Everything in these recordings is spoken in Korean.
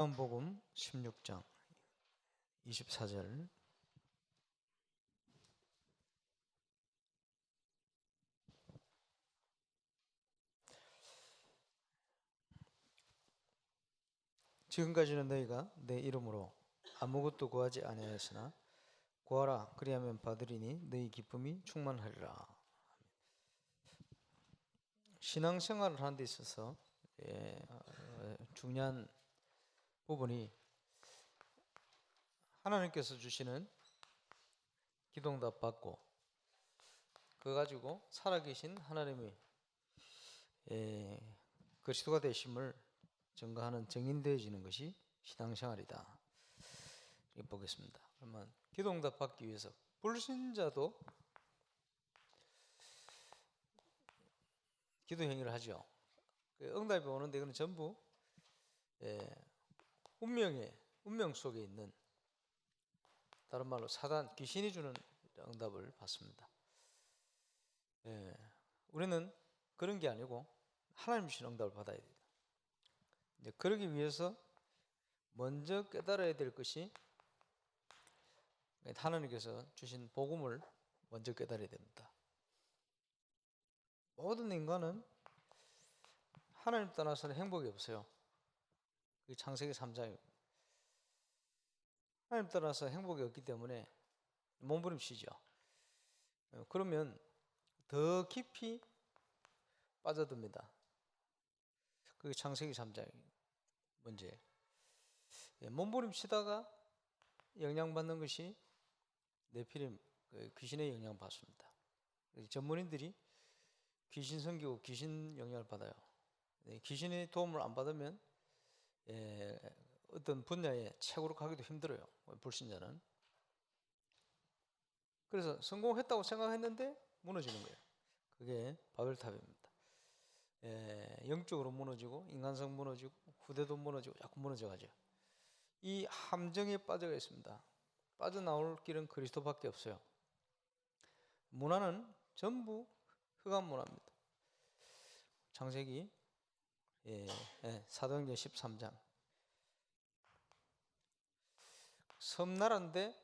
요한복음 16장 24절. 지금까지는 너희가 내 이름으로 아무것도 구하지 아니하였으나 구하라 그리하면 받으리니 너희 기쁨이 충만하리라. 신앙생활을 하는 데 있어서 중요한 부분이 하나님께서 주시는 기도응답 받고 그거 가지고 살아계신 하나님의 그리스도가 되심을 증거하는 증인되어지는 것이 신앙생활이다. 이렇게 보겠습니다. 그러면 기도응답 받기 위해서 불신자도 기도 행위를 하죠. 응답이 오는데 이거는 전부 운명 속에 있는, 다른 말로 사단, 귀신이 주는 응답을 받습니다. 우리는 그런 게 아니고 하나님 주신 응답을 받아야 돼요. 그러기 위해서 먼저 깨달아야 될 것이 하나님께서 주신 복음을 먼저 깨달아야 됩니다. 모든 인간은 하나님 떠나서는 행복이 없어요. 그게 창세기 3장입니다. 하나님 떠나서 행복이 없기 때문에 몸부림치죠. 그러면 더 깊이 빠져듭니다. 그게 창세기 3장의 문제예요. 몸부림치다가 영향받는 것이 네피림, 귀신의 영향을 받습니다. 전문인들이 귀신 섬기고 귀신 영향을 받아요. 귀신의 도움을 안 받으면 어떤 분야에 최고로 가기도 힘들어요. 불신자는. 그래서 성공했다고 생각했는데 무너지는 거예요. 그게 바벨탑입니다. 영적으로 무너지고 인간성 무너지고 후대도 무너지고 자꾸 무너져가죠. 이 함정에 빠져가 있습니다. 빠져나올 길은 그리스도밖에 없어요. 문화는 전부 흑암 문화입니다. 창세기 사도행전 13장. 섬나라인데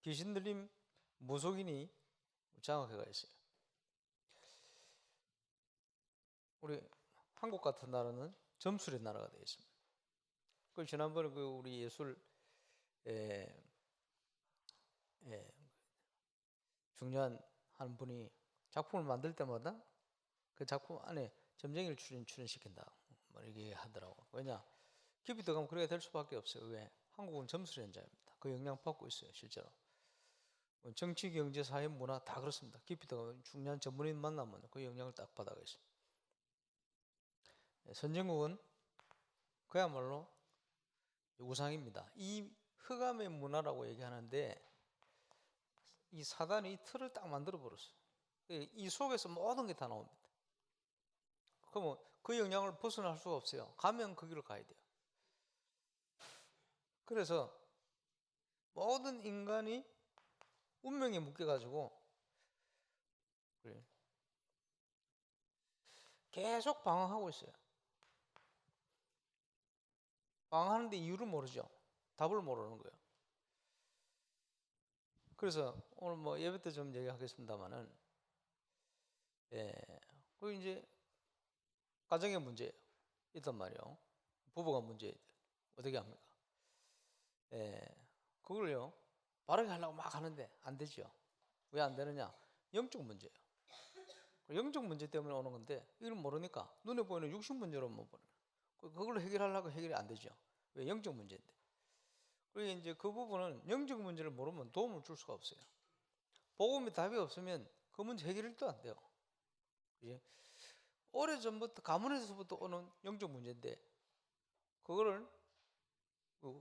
귀신 들린 무속인이 장악해가 있어요. 우리 한국 같은 나라는 점술의 나라가 되어 있습니다. 그 지난번에 우리 예술 중요한 한 분이 작품을 만들 때마다 그 작품 안에 점쟁이를 출연시킨다 뭐 이렇게 하더라고. 왜냐? 깊이 들어가면 그렇게 될 수밖에 없어요. 왜? 한국은 점술의 현장입니다. 그 영향 받고 있어요, 실제로. 정치, 경제, 사회, 문화 다 그렇습니다. 깊이 들어가면 중요한 전문인 만나면 그 영향을 딱 받아가겠습니다. 선진국은 그야말로 우상입니다. 이 흑암의 문화라고 얘기하는데 이 사단이 틀을 딱 만들어 버렸어요. 이 속에서 모든 게 다 나옵니다. 그러면 그 영향을 벗어날 수가 없어요. 가면 그 길을 가야 돼요. 그래서 모든 인간이 운명에 묶여가지고 계속 방황하고 있어요. 방황하는데 이유를 모르죠. 답을 모르는 거예요. 그래서 오늘 뭐 예배 때 좀 얘기하겠습니다만은, 그 이제 가정의 문제 있단 말이에요. 부부가 문제 어떻게 합니까? 그걸요 바르게 하려고 막 하는데 안 되죠. 왜 안 되느냐? 영적 문제예요. 영적 문제 때문에 오는 건데 이걸 모르니까 눈에 보이는 육신 문제로 못 보는 거예요. 그걸 해결하려고 해결이 안 되죠. 왜? 영적 문제인데. 그리고 이제 그 부분은 영적 문제를 모르면 도움을 줄 수가 없어요. 복음이 답이 없으면 그 문제 해결도 안 돼요. 그죠? 오래전부터 가문에서부터 오는 영적 문제인데 그거를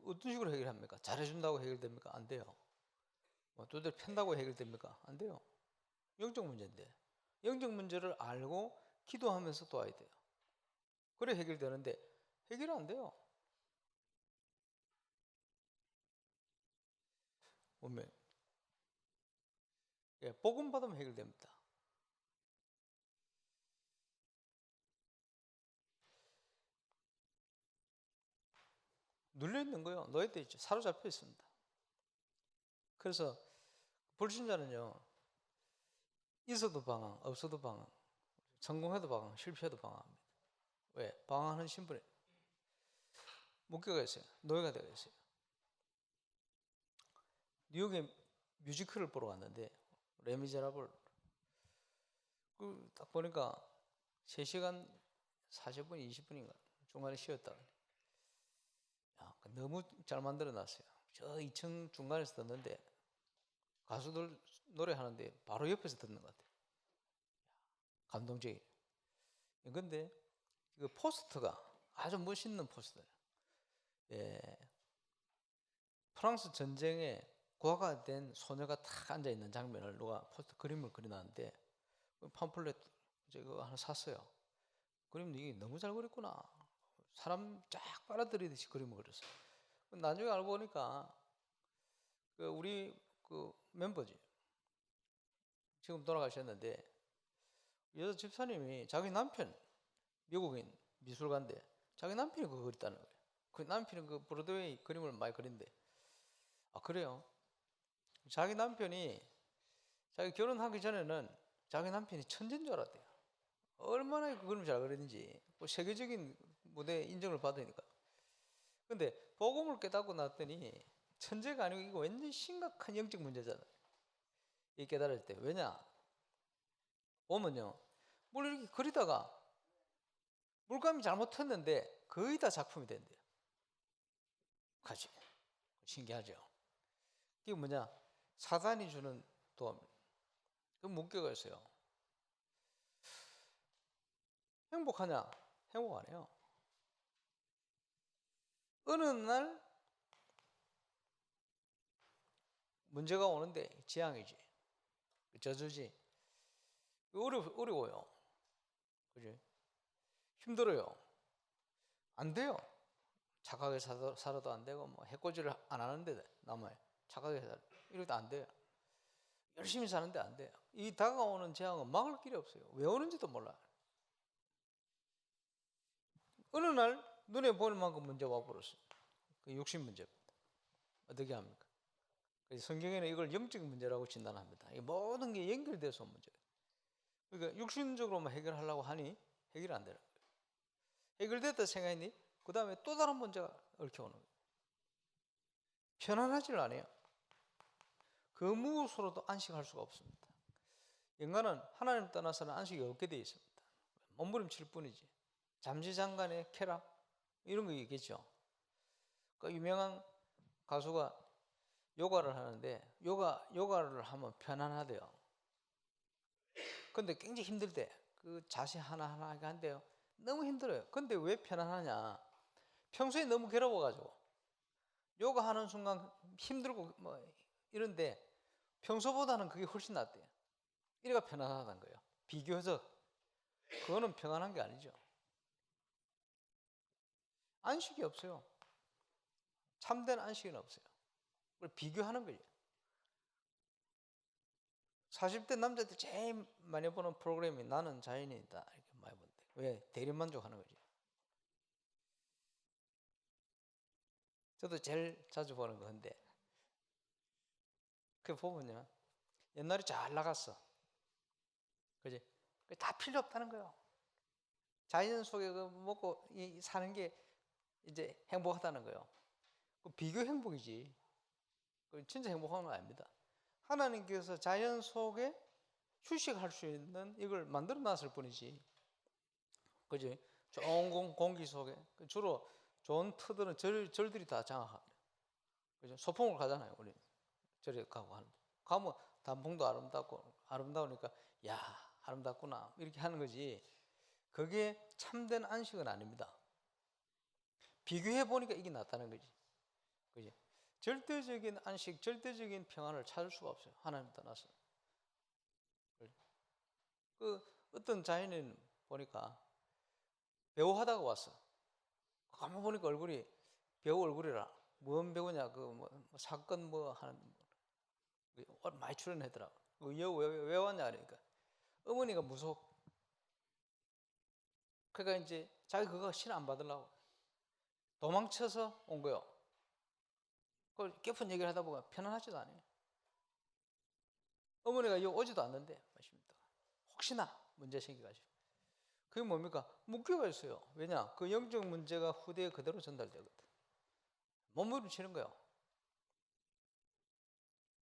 어떤 식으로 해결합니까? 잘해준다고 해결됩니까? 안 돼요. 두들 팬다고 해결됩니까? 안 돼요. 영적 문제인데 영적 문제를 알고 기도하면서 도와야 돼요. 그래 해결되는데 해결이 안 돼요. 보면 복음 받으면 해결됩니다. 눌려 있는 거예요. 노예돼 있죠. 사로잡혀 있습니다. 그래서 불신자는요, 있어도 방황, 없어도 방황, 성공해도 방황, 실패해도 방황합니다. 왜? 방황하는 신분에 묶여가 있어요. 노예가 되어 있어요. 뉴욕에 뮤지컬을 보러 갔는데 레미제라블 딱 보니까 3시간 40분, 20분인가 중간에 쉬었다. 야, 너무 잘 만들어 놨어요. 저 2층 중간에서 듣는데 가수들 노래하는데 바로 옆에서 듣는 것 같아요. 감동적이에요. 근데 그 포스터가 아주 멋있는 포스터예요. 예, 프랑스 전쟁에 고아가 된 소녀가 탁 앉아 있는 장면을 누가 포스터 그림을 그려놨는데 팜플렛 제가 하나 샀어요. 그림도 이게 너무 잘 그렸구나. 사람 쫙 빨아들이듯이 그림을 그렸어요. 나중에 알고 보니까 그 우리 그 멤버지 지금 돌아가셨는데 여자 집사님이 자기 남편 미국인 미술가인데 자기 남편이 그거 그렸다는 거예요. 그 남편이 그 브로드웨이 그림을 많이 그린대. 아 그래요? 자기 남편이 자기 결혼하기 전에는 자기 남편이 천재인 줄 알았대요. 얼마나 그 그림을 잘 그리는지 뭐 세계적인 무대 인정을 받으니까. 근데 복음을 깨닫고 났더니 천재가 아니고 이거 완전 심각한 영적 문제잖아. 이 깨달을 때. 왜냐? 보면요. 뭘 이렇게 그리다가 물감이 잘못했는데 거의 다 작품이 된대요. 가지. 신기하죠. 이게 뭐냐? 사단이 주는 도움입니다. 그 문구가 있어요. 행복하냐? 행복 안 해요. 어느 날 문제가 오는데 재앙이지. 저주지. 어려워요. 그지? 힘들어요. 안 돼요. 착하게 살아도 안 되고, 뭐, 해코지를 안 하는데, 남아요. 착하게 살아. 이러도 안 돼요. 열심히 사는데 안 돼요. 이 다가오는 재앙은 막을 길이 없어요. 왜 오는지도 몰라요. 어느 날 눈에 보일 만큼 문제가 와버렸어요. 그 욕심 문제입니다. 어떻게 합니까? 성경에는 이걸 영적 문제라고 진단합니다. 모든 게 연결돼서 온 문제예요. 그러니까 육신적으로만 해결하려고 하니 해결이 안 되는 거예요. 해결됐다 생각했니? 그 다음에 또 다른 문제가 얽혀오는 거예요. 편안하지를 않아요. 그 무엇으로도 안식할 수가 없습니다. 인간은 하나님 떠나서는 안식이 없게 되어 있습니다. 몸부림칠 뿐이지. 잠시장관의 쾌락 이런 거 있겠죠. 그 유명한 가수가 요가를 하는데 요가를 하면 편안하대요. 근데 굉장히 힘들대. 그 자세 하나하나가 한데요. 너무 힘들어요. 근데 왜 편안하냐? 평소에 너무 괴로워가지고 요가 하는 순간 힘들고 뭐 이런데 평소보다는 그게 훨씬 낫대요. 이래가 편안하다는 거예요. 비교적 그거는 평안한 게 아니죠. 안식이 없어요. 참된 안식은 없어요. 그걸 비교하는 거예요. 40대 남자들 제일 많이 보는 프로그램이 나는 자연인이다 이렇게 많이 본대. 왜? 대리만족하는 거지. 저도 제일 자주 보는 건데 그 보면요 옛날에 잘 나갔어. 그지? 다 필요 없다는 거예요. 자연 속에 그 먹고 사는 게 이제 행복하다는 거예요. 그 비교 행복이지. 그 진짜 행복한 건 아닙니다. 하나님께서 자연 속에 휴식할 수 있는 이걸 만들어 놨을 뿐이지. 그지? 좋은 공기 속에 주로 좋은 터들은 절들이 다 장악합니다. 그죠? 소풍을 가잖아요, 우리 절에 가고 하는데 가면 단풍도 아름다우니까 야 아름답구나 이렇게 하는 거지. 그게 참된 안식은 아닙니다. 비교해 보니까 이게 낫다는 거지. 그지? 절대적인 안식, 절대적인 평안을 찾을 수가 없어요. 하나님 떠나서. 그 어떤 자연인 보니까 배우 하다가 왔어. 가만 보니까 얼굴이 배우 얼굴이라. 뭔 배우냐? 뭐 사건 뭐 하는 많이 출연하더라고. 왜 왔냐 그러니까 어머니가 무속. 그러니까 이제 자기 그거 신 안 받으려고 도망쳐서 온 거요. 그걸 깊은 얘기를 하다 보면 편안하지도 않아요. 어머니가 여기 오지도 않는데 혹시나 문제 생겨가지고. 그게 뭡니까? 묶여가 있어요. 왜냐? 그 영적 문제가 후대에 그대로 전달되거든. 몸부림치는 거예요.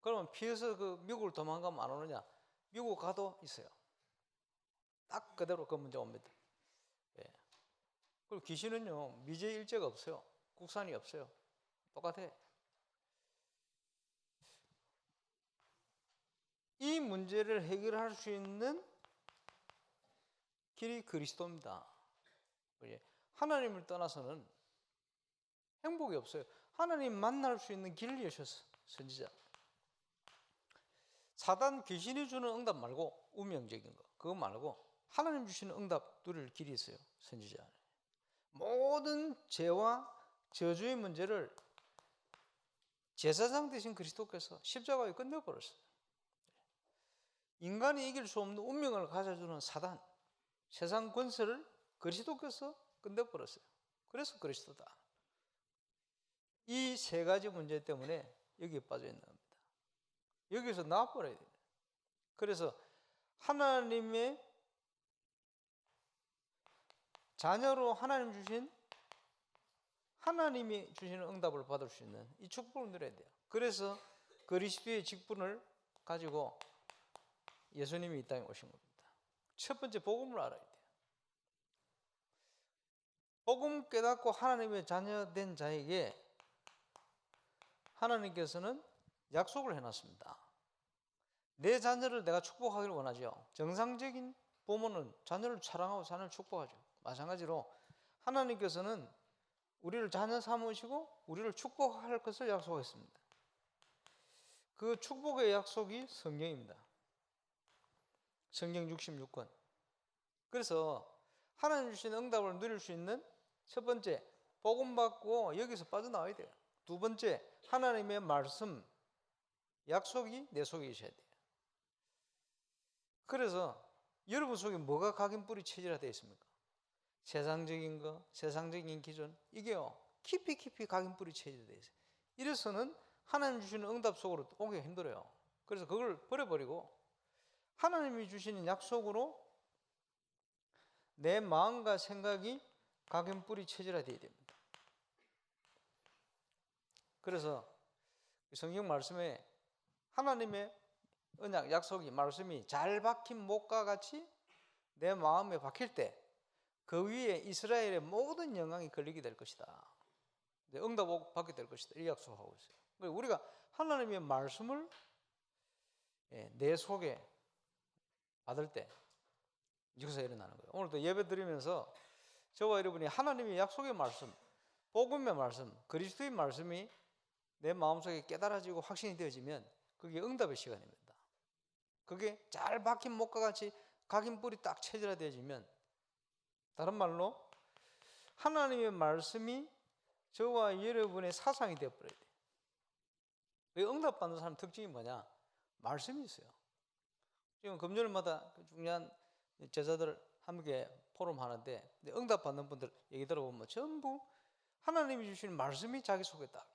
그러면 피해서 그 미국을 도망가면 안 오느냐? 미국 가도 있어요. 딱 그대로 그 문제 옵니다. 예. 그리고 귀신은요, 미제 일제가 없어요. 국산이 없어요. 똑같아. 이 문제를 해결할 수 있는 길이 그리스도입니다. 하나님을 떠나서는 행복이 없어요. 하나님 만날 수 있는 길을 여셨어, 선지자. 사단 귀신이 주는 응답 말고 운명적인 거, 그거 말고 하나님 주시는 응답 누릴 길이 있어요, 선지자. 모든 죄와 저주의 문제를 제사장 되신 그리스도께서 십자가에 끝내버렸어요. 인간이 이길 수 없는 운명을 가져주는 사단, 세상 권세를 그리스도께서 끝내버렸어요. 그래서 그리스도다. 이 세 가지 문제 때문에 여기에 빠져 있는 겁니다. 여기서 나와버려야 돼요. 그래서 하나님의 자녀로 하나님이 주시는 응답을 받을 수 있는 이 축복을 누려야 돼요. 그래서 그리스도의 직분을 가지고 예수님이 이 땅에 오신 겁니다. 첫 번째 복음을 알아야 돼요. 복음 깨닫고 하나님의 자녀 된 자에게 하나님께서는 약속을 해놨습니다. 내 자녀를 내가 축복하기를 원하죠. 정상적인 부모는 자녀를 사랑하고 자녀를 축복하죠. 마찬가지로 하나님께서는 우리를 자녀 삼으시고 우리를 축복할 것을 약속했습니다. 그 축복의 약속이 성경입니다. 성경 66권. 그래서 하나님 주신 응답을 누릴 수 있는 첫 번째, 복음 받고 여기서 빠져나와야 돼요. 두 번째, 하나님의 말씀, 약속이 내 속에 있어야 돼요. 그래서 여러분 속에 뭐가 각인 뿌리 체질화되어 있습니까? 세상적인 거, 세상적인 기준, 이게요 깊이 각인 뿌리 체질화되어 있어요. 이래서는 하나님 주시는 응답 속으로 오기가 힘들어요. 그래서 그걸 버려버리고 하나님이 주시는 약속으로 내 마음과 생각이 각인 뿌리 체질화되어야 됩니다. 그래서 성경 말씀에 하나님의 언약, 약속이, 말씀이 잘 박힌 목과 같이 내 마음에 박힐 때 그 위에 이스라엘의 모든 영광이 걸리게 될 것이다. 응답 받게 될 것이다. 이 약속하고 있어요. 우리가 하나님의 말씀을 내 속에 받을 때 여기서 일어나는 거예요. 오늘도 예배 드리면서 저와 여러분이 하나님의 약속의 말씀, 복음의 말씀, 그리스도의 말씀이 내 마음속에 깨달아지고 확신이 되어지면 그게 응답의 시간입니다. 그게 잘 박힌 목과 같이 각인 뿌리 딱 체질화되어지면, 다른 말로 하나님의 말씀이 저와 여러분의 사상이 되어버려야 돼요. 응답받는 사람 특징이 뭐냐? 말씀이 있어요. 지금 금요일마다 중요한 제자들 함께 포럼 하는데 응답받는 분들 얘기 들어보면 전부 하나님이 주시는 말씀이 자기 속에 딱,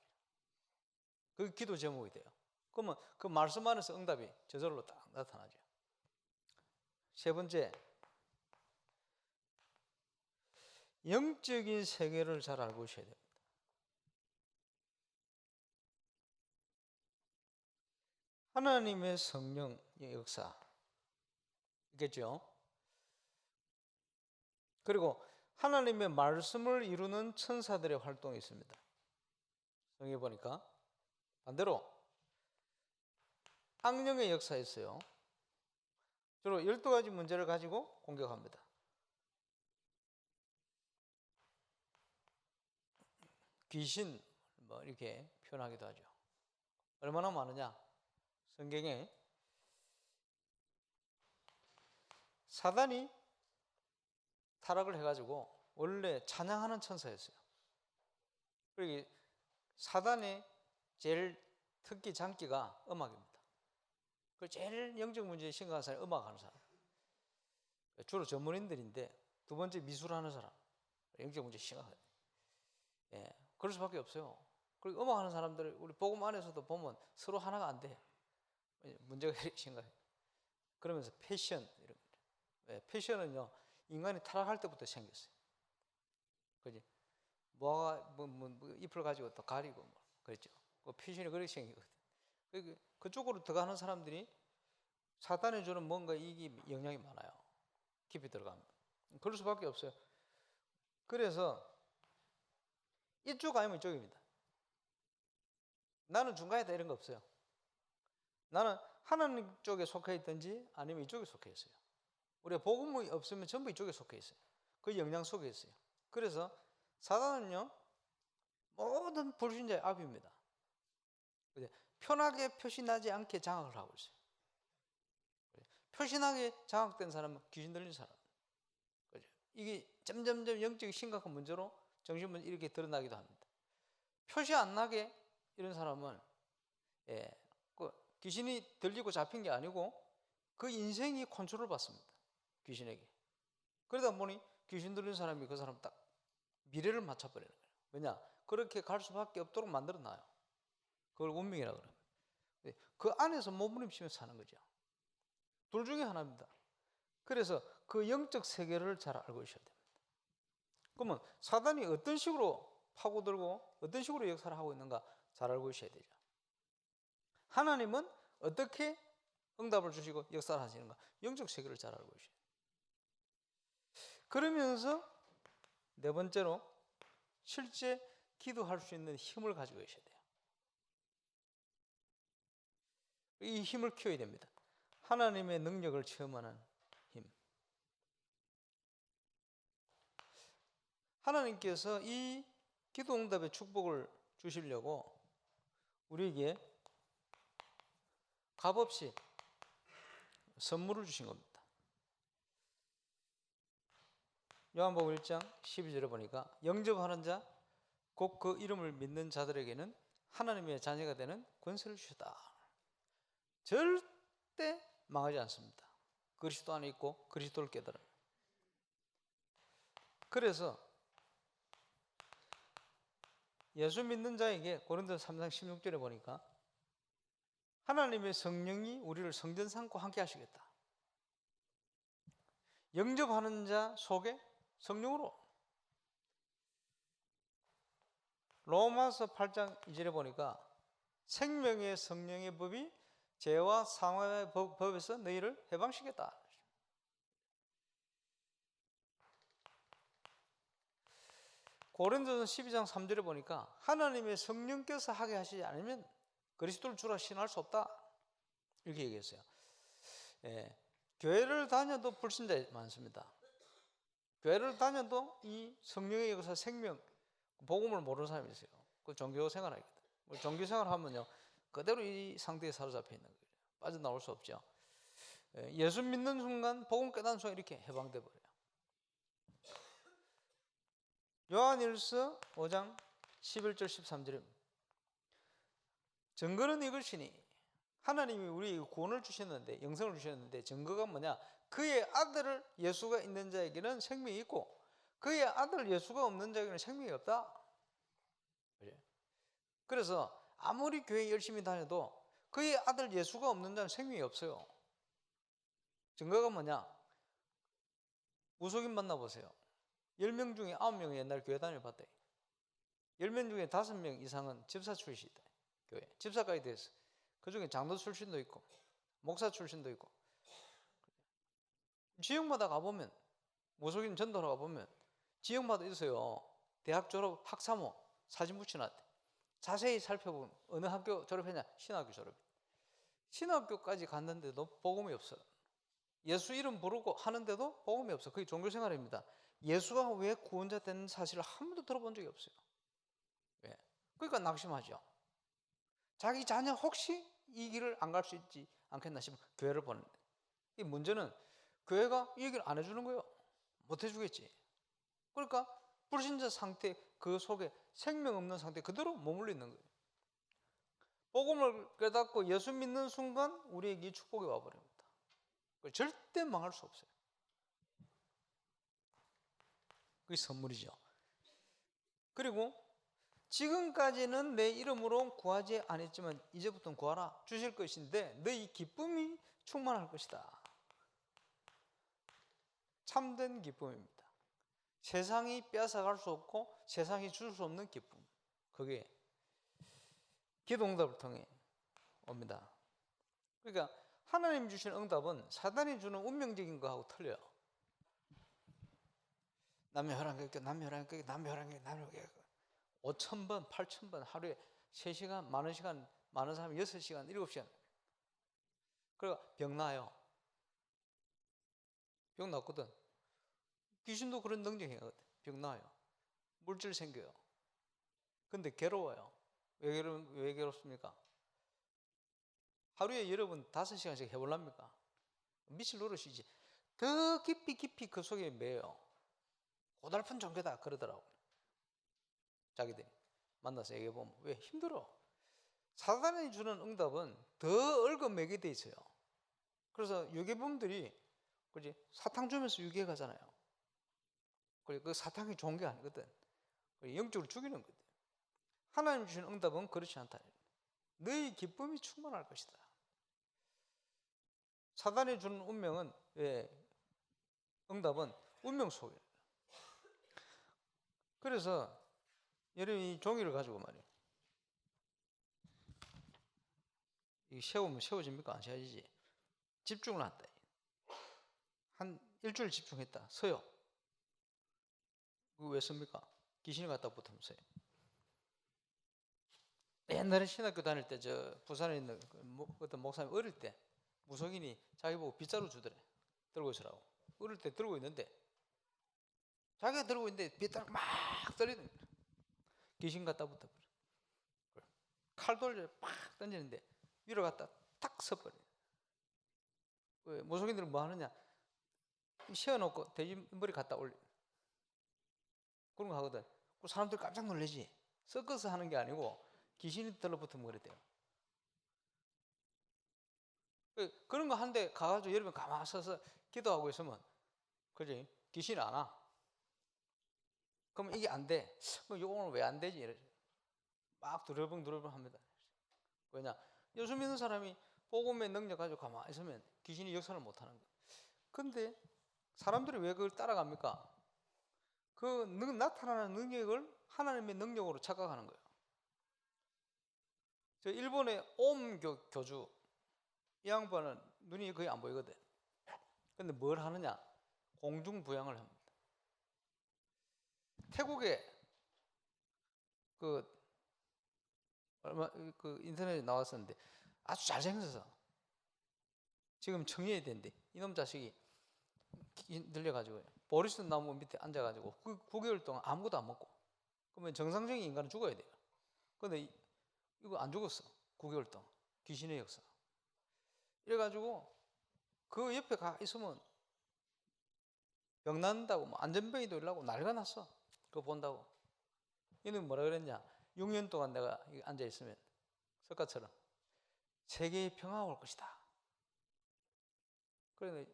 그게 기도 제목이 돼요. 그러면 그 말씀 안에서 응답이 저절로 딱 나타나죠. 세 번째, 영적인 세계를 잘 알고 있어야 됩니다. 하나님의 성령의 역사 있겠죠. 그리고 하나님의 말씀을 이루는 천사들의 활동이 있습니다. 성경에 보니까 반대로 악령의 역사가 있어요. 주로 12가지 문제를 가지고 공격합니다. 귀신 이렇게 표현하기도 하죠. 얼마나 많으냐? 성경에 사단이 타락을 해가지고 원래 찬양하는 천사였어요. 그리고 사단의 제일 특기 장기가 음악입니다. 그 제일 영적 문제에 심각한 사람이 음악하는 사람. 주로 전문인들인데 두 번째 미술하는 사람. 영적 문제 심각해요. 예, 그럴 수밖에 없어요. 그리고 음악하는 사람들 우리 복음 안에서도 보면 서로 하나가 안 돼. 문제가 이렇게 생각해. 그러면서 패션 이런 거. 예, 패션은요 인간이 타락할 때부터 생겼어요. 그지? 뭐 잎을 가지고 또 가리고 뭐 그랬죠. 그 패션이 그렇게 생기거든. 그쪽으로 들어가는 사람들이 사탄이 주는 뭔가 이게 영향이 많아요. 깊이 들어가면. 그럴 수밖에 없어요. 그래서 이쪽 아니면 이쪽입니다. 나는 중간에다 이런 거 없어요. 나는 하나님 쪽에 속해 있든지 아니면 이쪽에 속해 있어요. 우리가 복음이 없으면 전부 이쪽에 속해 있어요. 그 영향 속에 있어요. 그래서 사단은요 모든 불신자의 압입니다. 편하게 표시나지 않게 장악을 하고 있어요. 표시나게 장악된 사람은 귀신 들린 사람. 그죠? 이게 점점점 영적인 심각한 문제로 정신문제 이렇게 드러나기도 합니다. 표시 안 나게 이런 사람은 그 귀신이 들리고 잡힌 게 아니고 그 인생이 컨트롤 받습니다. 귀신에게. 그러다 보니 귀신 들린 사람이 그 사람 딱 미래를 맞춰버리는 거예요. 왜냐? 그렇게 갈 수밖에 없도록 만들어놔요. 그걸 운명이라고 그래요. 그 안에서 몸부림치면서 사는 거죠. 둘 중에 하나입니다. 그래서 그 영적 세계를 잘 알고 있어야 됩니다. 그러면 사단이 어떤 식으로 파고들고 어떤 식으로 역사를 하고 있는가 잘 알고 있어야 되죠. 하나님은 어떻게 응답을 주시고 역사를 하시는가 영적 세계를 잘 알고 있어야 돼요. 그러면서 네 번째로 실제 기도할 수 있는 힘을 가지고 있어야 돼요. 이 힘을 키워야 됩니다. 하나님의 능력을 체험하는 힘. 하나님께서 이 기도 응답의 축복을 주시려고 우리에게 값없이 선물을 주신 겁니다. 요한복음 1장 12절에 보니까 영접하는 자 곧 그 이름을 믿는 자들에게는 하나님의 자녀가 되는 권세를 주셨다. 절대 망하지 않습니다. 그리스도 안에 있고 그리스도를 깨달은. 그래서 예수 믿는 자에게 고린도서 3장 16절에 보니까 하나님의 성령이 우리를 성전 삼고 함께 하시겠다. 영접하는 자 속에 성령으로. 로마서 8장 2절에 보니까 생명의 성령의 법이 죄와 사망의 법에서 너희를 해방시켰다. 고린도서 12장 3절에 보니까 하나님의 성령께서 하게 하시지 않으면 그리스도를 주라 신할 수 없다. 이렇게 얘기했어요. 교회를 다녀도 불신자 많습니다. 교회를 다녀도 이 성령의 역사 생명 복음을 모르는 사람이 있어요. 그 종교 생활하겠다. 종교 생활하면요 그대로 이 상태에 사로잡혀 있는 거예요. 빠져나올 수 없죠. 예수 믿는 순간 복음 깨닫는 순간 이렇게 해방돼 버려요. 요한일서 5장 11절 13절에 증거는 이것이니 하나님이 우리에게 구원을 주셨는데 영생을 주셨는데 증거가 뭐냐? 그의 아들 예수가 있는 자에게는 생명이 있고 그의 아들 예수가 없는 자에게는 생명이 없다. 그래서 아무리 교회 열심히 다녀도 그의 아들 예수가 없는 자는 생명이 없어요. 증거가 뭐냐? 무속인 만나보세요. 10명 중에 9명이 옛날 교회 다녀봤대. 10명 중에 5명 이상은 집사 출신이다. 교회 집사까지 됐어. 그 중에 장로 출신도 있고 목사 출신도 있고. 지역마다 가보면 무속인 전도로 가보면 지역마다 있어요. 대학 졸업 학사모 사진 붙여놨대. 자세히 살펴보면 어느 학교 졸업했냐? 신학교 졸업. 신학교까지 갔는데도 복음이 없어. 예수 이름 부르고 하는데도 복음이 없어. 그게 종교생활입니다. 예수가 왜 구원자 된 사실을 한 번도 들어본 적이 없어요. 왜? 그러니까 낙심하죠. 자기 자녀 혹시 이 길을 안 갈 수 있지 않겠나 싶으면 교회를 보는데 이 문제는 교회가 이 얘기를 안 해주는 거예요. 못 해주겠지. 그러니까 불신자 상태 그 속에 생명 없는 상태 그대로 머물러 있는 거예요. 복음을 깨닫고 예수 믿는 순간 우리에게 축복이 와버립니다. 절대 망할 수 없어요. 그게 선물이죠. 그리고 지금까지는 내 이름으로 구하지 않았지만 이제부터는 구하라. 주실 것인데 너희 기쁨이 충만할 것이다. 참된 기쁨입니다. 세상이 빼앗아갈 수 없고 세상이 줄 수 없는 기쁨. 그게 기도 응답을 통해 옵니다. 그러니까 하나님 주신 응답은 사단이 주는 운명적인 거하고 틀려요. 남의 혈안 깎여, 남의 혈안 깎여, 남의 혈안 깎여, 남의 혈안 깎여. 5,000번, 8,000번 하루에 3시간, 많은 사람이 6시간, 7시간. 그러니까 병 나요. 병 났거든. 귀신도 그런 능력이 있거든. 병 나요. 물질 생겨요. 근데 괴로워요. 왜 괴롭습니까? 하루에 여러분 5시간씩 해볼랍니까? 미칠 노릇이지. 더 깊이 그 속에 매요. 고달픈 종교다 그러더라고. 자기들이 만나서 얘기해보면 왜 힘들어? 사단이 주는 응답은 더 얽어매게 돼 있어요. 그래서 유괴범들이 그지 사탕 주면서 유괴 가잖아요. 그 사탕이 좋은 게 아니거든. 영적으로 죽이는 거거든. 하나님 주신 응답은 그렇지 않다. 너희 기쁨이 충만할 것이다. 사단이 주는 운명은 응답은 운명 속에. 그래서 여러분이 종이를 가지고 말이에요. 이 세우면 세워집니까? 안 세워지지. 집중을 한다. 한 일주일 집중했다. 서요. 그거 왜 씁니까? 귀신이 갖다 붙으면서요. 옛날에 신학교 다닐 때 저 부산에 있는 어떤 목사님 어릴 때 무속인이 자기 보고 빗자루 주더래. 들고 있으라고. 어릴 때 들고 있는데 자기가 들고 있는데 빗자루 막 떨리는 거야. 귀신 갖다 붙어버려. 칼돌을 팍 던지는데 위로 갖다 탁 서버려. 무속인들은 뭐 하느냐? 세워놓고 돼지 머리 갖다 올려. 그런 거 하거든. 그 사람들 깜짝 놀라지. 섞어서 하는 게 아니고 귀신이 들러붙으면 그랬대요. 그런 거 한데 가가지고 여러분 가만히 서서 기도하고 있으면 그지? 귀신이 안 와. 그러면 이게 안 돼. 그럼 이거는 왜 안 되지? 이러죠. 막 두려벙 합니다. 왜냐? 예수 믿는 사람이 복음의 능력 가지고 가만히 있으면 귀신이 역사를 못 하는 거예요. 근데 사람들이 왜 그걸 따라갑니까? 그 나타나는 능력을 하나님의 능력으로 착각하는 거예요. 저 일본의 옴 교주 이 양반은 눈이 거의 안 보이거든. 근데 뭘 하느냐? 공중부양을 합니다. 태국에 그 인터넷에 나왔었는데 아주 잘생겨서 지금 청해야 되는데 이놈 자식이 들려가지고 보리스 나무 밑에 앉아가지고 9개월 동안 아무것도 안 먹고 그러면 정상적인 인간은 죽어야 돼요. 근데 이거 안 죽었어. 9개월 동안 귀신의 역사. 이래가지고 그 옆에 가 있으면 병 난다고 뭐 안전병이도 일라고 난리가 났어. 그거 본다고. 이는 뭐라 그랬냐? 6년 동안 내가 앉아 있으면 석가처럼 세계에 평화가 올 것이다. 그래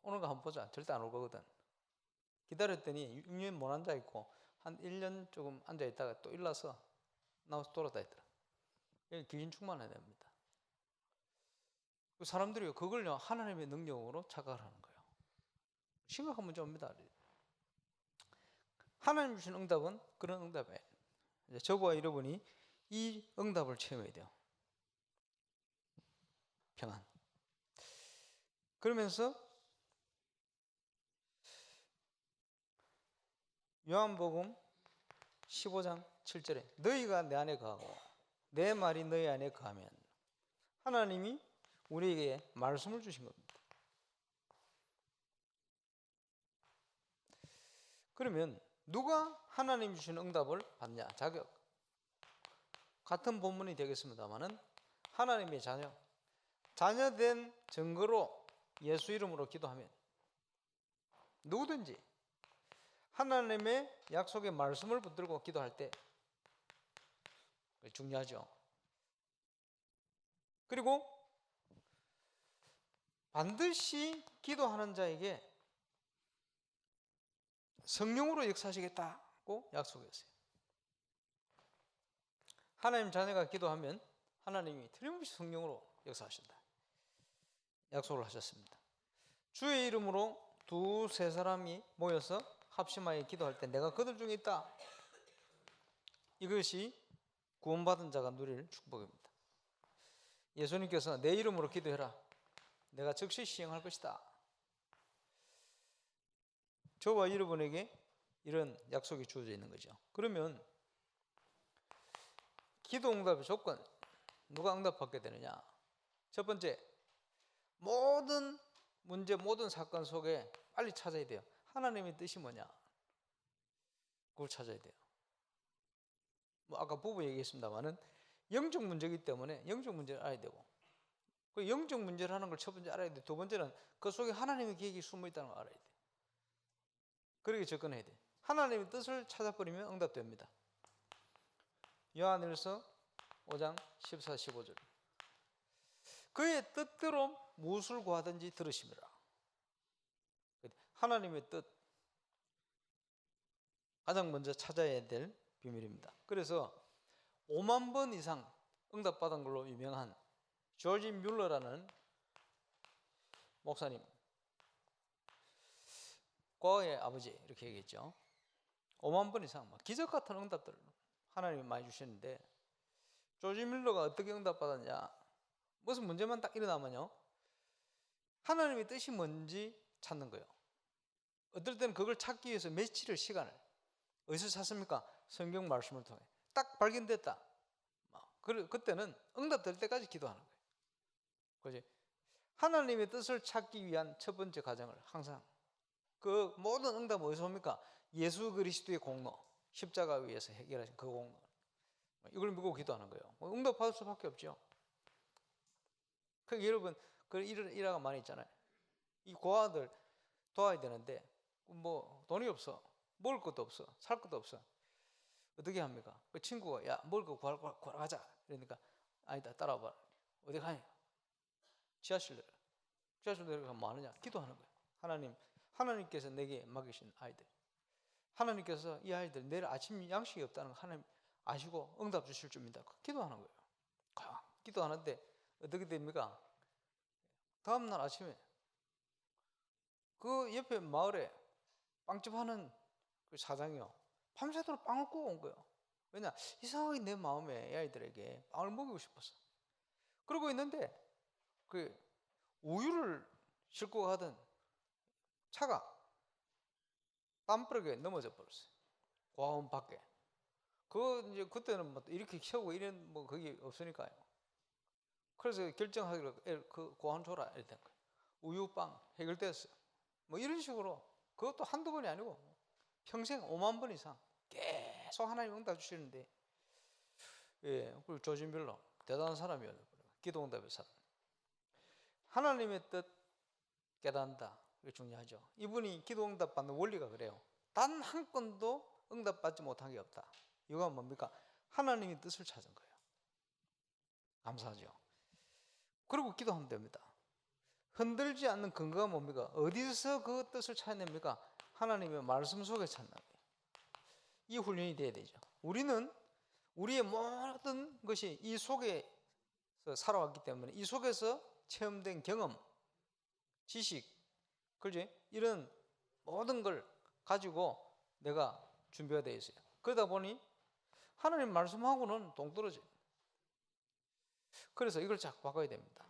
오는 거 한번 보자. 절대 안 올 거거든. 기다렸더니 6년 못 앉아 있고 한 1년 조금 앉아 있다가 또 일어나서 나와서 돌아다니더라. 귀신 충만해야 됩니다. 그 사람들이 그걸요 하나님의 능력으로 착각을 하는 거예요. 심각한 문제입니다. 하나님 주신 응답은 그런 응답이에요. 저와 여러분이 이 응답을 체험해야 돼요. 평안. 그러면서 요한복음 15장 7절에 너희가 내 안에 거하고 내 말이 너희 안에 거하면 하나님이 우리에게 말씀을 주신 겁니다. 그러면 누가 하나님 주신 응답을 받냐? 자격. 같은 본문이 되겠습니다만은 하나님의 자녀. 자녀된 증거로 예수 이름으로 기도하면 누구든지 하나님의 약속의 말씀을 붙들고 기도할 때 중요하죠. 그리고 반드시 기도하는 자에게 성령으로 역사하시겠다고 약속했어요. 하나님 자녀가 기도하면 하나님이 틀림없이 성령으로 역사하신다. 약속을 하셨습니다. 주의 이름으로 두세 사람이 모여서 합심하여 기도할 때 내가 그들 중에 있다. 이것이 구원받은 자가 누릴 축복입니다. 예수님께서 내 이름으로 기도해라. 내가 즉시 시행할 것이다. 저와 여러분에게 이런 약속이 주어져 있는 거죠. 그러면 기도 응답의 조건, 누가 응답받게 되느냐? 첫 번째, 모든 문제, 모든 사건 속에 빨리 찾아야 돼요. 하나님의 뜻이 뭐냐? 그걸 찾아야 돼요. 아까 부부 얘기했습니다만은 영적 문제이기 때문에 영적 문제를 알아야 되고, 그 영적 문제라는 걸 첫 번째 알아야 돼. 두 번째는 그 속에 하나님의 계획이 숨어 있다는 걸 알아야 돼. 그러게 접근해야 돼. 하나님의 뜻을 찾아버리면 응답됩니다. 요한일서 5장 14, 15절. 그의 뜻대로 무엇을 구하든지 들으심이라. 하나님의 뜻, 가장 먼저 찾아야 될 비밀입니다. 그래서 5만 번 이상 응답받은 걸로 유명한 조지 뮬러라는 목사님, 과거의 아버지 이렇게 얘기했죠. 5만 번 이상 기적 같은 응답들을 하나님이 많이 주시는데, 조지 뮬러가 어떻게 응답받았냐? 무슨 문제만 딱 일어나면요, 하나님의 뜻이 뭔지 찾는 거예요. 어떨 때는 그걸 찾기 위해서 며칠의 시간을 어디서 찾습니까? 성경 말씀을 통해 딱 발견됐다. 그때는 응답될 때까지 기도하는 거예요. 그지? 하나님의 뜻을 찾기 위한 첫 번째 과정을 항상 그 모든 응답은 어디서 옵니까? 예수 그리스도의 공로, 십자가 위에서 해결하신 그 공로, 이걸 믿고 기도하는 거예요. 응답받을 수밖에 없죠. 그 여러분 그 일화가 많이 있잖아요. 이 고아들 도와야 되는데 뭐 돈이 없어, 먹을 것도 없어, 살 것도 없어. 어떻게 합니까? 그 친구가 야 먹을 거 구하러 가자. 그러니까 아니다, 따라와봐. 어디 가냐? 지하실 내려가면 뭐 하느냐? 기도하는 거예요. 하나님께서 내게 맡기신 아이들, 하나님께서 이 아이들 내일 아침 양식이 없다는 거 하나님 아시고 응답 주실 줄 믿다. 기도하는 거예요. 기도하는데 어떻게 됩니까? 다음날 아침에 그 옆에 마을에 빵집 하는 그 사장이요, 밤새도록 빵을 구워온 거예요. 왜냐? 이상하게 내 마음에 이 아이들에게 빵을 먹이고 싶었어. 그러고 있는데 그 우유를 싣고 가던 차가 땀버릇에 넘어져 버렸어요. 고아원 밖에. 이제 그때는 뭐 이렇게 켜고 이런 뭐 그게 없으니까요. 그래서 결정하기로 그 고아원 줘라 이랬던 거예요. 우유빵 해결됐어요. 뭐 이런 식으로 그것도 한두 번이 아니고 평생 5만 번 이상 계속 하나님 응답 주시는데, 예, 그리고 조지 뮬러 대단한 사람이에요. 기도 응답의 사람. 하나님의 뜻 깨닫는다. 이게 중요하죠. 이분이 기도 응답 받는 원리가 그래요. 단 한 건도 응답 받지 못한 게 없다. 이유가 뭡니까? 하나님의 뜻을 찾은 거예요. 감사하죠. 그리고 기도하면 됩니다. 흔들지 않는 근거가 뭡니까? 어디서 그 뜻을 찾아냅니까? 하나님의 말씀 속에 찾는 거예요. 이 훈련이 돼야 되죠. 우리는 우리의 모든 것이 이 속에서 살아왔기 때문에 이 속에서 체험된 경험, 지식, 그렇지? 이런 모든 걸 가지고 내가 준비가 되어 있어요. 그러다 보니 하나님 말씀하고는 동떨어져요. 그래서 이걸 자꾸 바꿔야 됩니다.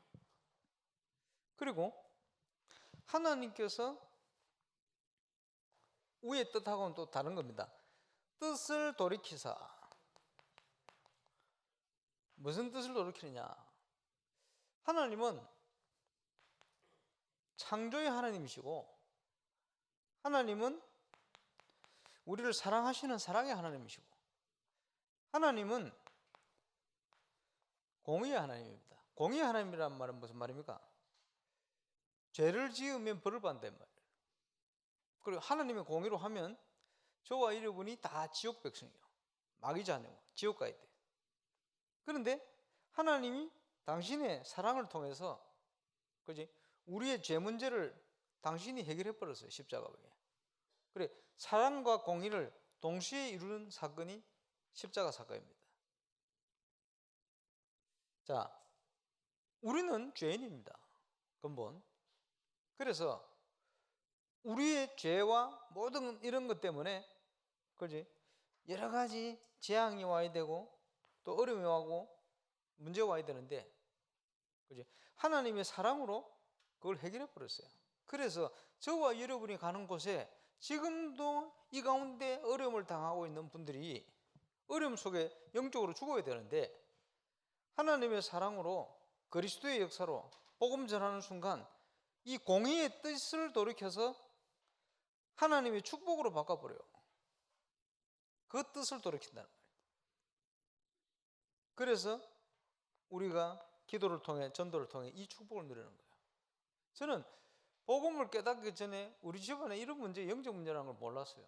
그리고 하나님께서 우의 뜻하고는 또 다른 겁니다. 뜻을 돌이키사. 무슨 뜻을 돌이키느냐? 하나님은 창조의 하나님이시고, 하나님은 우리를 사랑하시는 사랑의 하나님이시고, 하나님은 공의의 하나님입니다. 공의의 하나님이란 말은 무슨 말입니까? 죄를 지으면 벌을 받는단 말이에요. 그리고 하나님의 공의로 하면 저와 여러분이 다 지옥 백성이에요. 마귀 자녀, 지옥 가야 돼. 그런데 하나님이 당신의 사랑을 통해서, 그지? 우리의 죄 문제를 당신이 해결해 버렸어요. 십자가 위에. 그래, 사랑과 공의를 동시에 이루는 사건이 십자가 사건입니다. 자, 우리는 죄인입니다. 근본. 그래서 우리의 죄와 모든 이런 것 때문에, 그지? 여러 가지 재앙이 와야 되고 또 어려움이 와고 문제가 와야 되는데, 그지? 하나님의 사랑으로 그걸 해결해 버렸어요. 그래서 저와 여러분이 가는 곳에 지금도 이 가운데 어려움을 당하고 있는 분들이 어려움 속에 영적으로 죽어야 되는데, 하나님의 사랑으로 그리스도의 역사로 복음 전하는 순간 이 공의의 뜻을 돌이켜서 하나님의 축복으로 바꿔버려요. 그 뜻을 돌이킨다는 거예요. 그래서 우리가 기도를 통해, 전도를 통해 이 축복을 누리는 거예요. 저는 복음을 깨닫기 전에 우리 집안에 이런 문제, 영적 문제라는 걸 몰랐어요.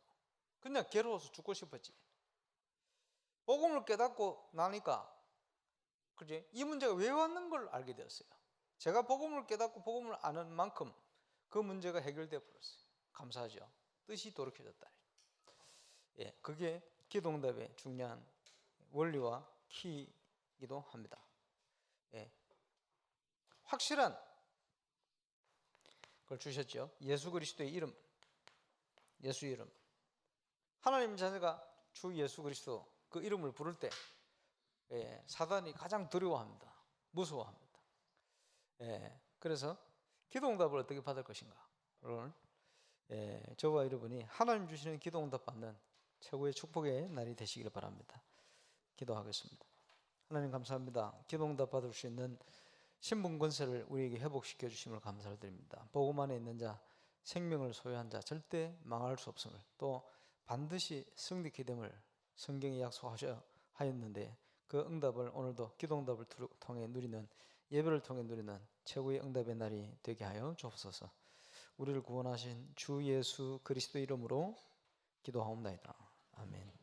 그냥 괴로워서 죽고 싶었지. 복음을 깨닫고 나니까, 그지? 이 문제가 왜 왔는 걸 알게 되었어요. 제가 복음을 깨닫고 복음을 아는 만큼 그 문제가 해결되어 버렸어요. 감사하죠. 뜻이 돌이켜졌다. 예, 그게 기도응답의 중요한 원리와 키이기도 합니다. 예, 확실한 걸 주셨죠. 예수 그리스도의 이름, 예수 이름. 하나님 자녀가 주 예수 그리스도 그 이름을 부를 때, 예, 사단이 가장 두려워합니다. 무서워합니다. 예, 그래서 기도응답을 어떻게 받을 것인가? 오늘 저와 여러분이 하나님 주시는 기도응답 받는 최고의 축복의 날이 되시기를 바랍니다. 기도하겠습니다. 하나님 감사합니다. 기도응답 받을 수 있는 신분 권세를 우리에게 회복시켜 주심을 감사를 드립니다. 복음 안에 있는 자, 생명을 소유한 자 절대 망할 수 없음을, 또 반드시 승리케 됨을 성경이 약속하였는데 그 응답을 오늘도 기도응답을 통해 누리는, 예배를 통해 누리는 최고의 응답의 날이 되게 하여 주옵소서. 우리를 구원하신 주 예수 그리스도 이름으로 기도하옵나이다. 아멘.